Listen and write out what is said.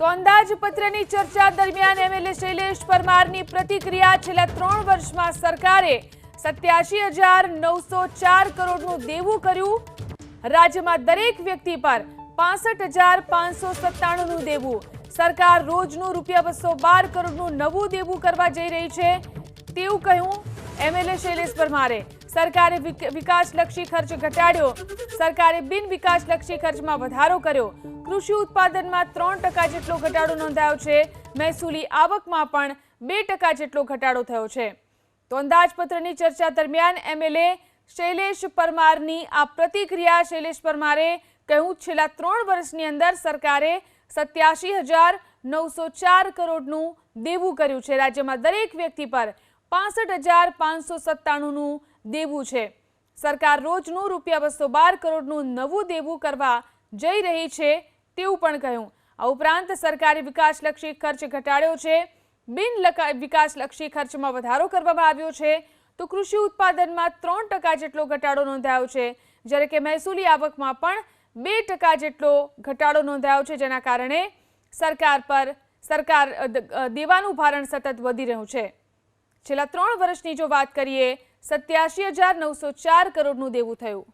તો અંદાજપત્રની ચર્ચા દરમિયાન એમએલએ શૈલેષ પરમારની પ્રતિક્રિયા। છેલ્લા 3 વર્ષમાં સરકારે 87,904 કરોડનું દેવું કર્યું। રાજ્યમાં દરેક વ્યક્તિ પર 65,597નું દેવું। સરકાર રોજનું ₹212 કરોડનું નવું દેવું કરવા જઈ રહી છે તેવું કહ્યું એમએલએ શૈલેષ પરમારે। સરકારે વિકાસલક્ષી ખર્ચ ઘટાડ્યો। સરકારે બિન વિકાસલક્ષી ખર્ચમાં વધારો કર્યો। કૃષિ ઉત્પાદનમાં 3% જેટલો ઘટાડો નોંધાયો છે। મહેસૂલી આવકમાં પણ 2% જેટલો ઘટાડો થયો છે। તો અંદાજપત્રની ચર્ચા દરમિયાન એમએલએ શૈલેષ પરમારની આ પ્રતિક્રિયા। શૈલેષ પરમારે કહ્યું છેલ્લા 3 વર્ષની અંદર સરકારે 87,904 કરોડનું દેવું કર્યું છે। રાજ્યમાં દરેક વ્યક્તિ પર 65,597નું દેવું છે। સરકાર રોજનું ₹212 કરોડનું નવું દેવું કરવા જઈ રહી છે તેવું પણ કહ્યું। આ ઉપરાંત સરકારે વિકાસલક્ષી ખર્ચ ઘટાડ્યો છે। બિન વિકાસલક્ષી ખર્ચમાં વધારો કરવામાં આવ્યો છે। તો કૃષિ ઉત્પાદનમાં 3% જેટલો ઘટાડો નોંધાયો છે, જ્યારે કે મહેસૂલી આવકમાં પણ 2% જેટલો ઘટાડો નોંધાયો છે, જેના કારણે સરકાર દેવાનું ભારણ સતત વધી રહ્યું છે। છેલ્લા 3 વર્ષની જો વાત કરીએ 87,904 કરોડનું દેવું થયું।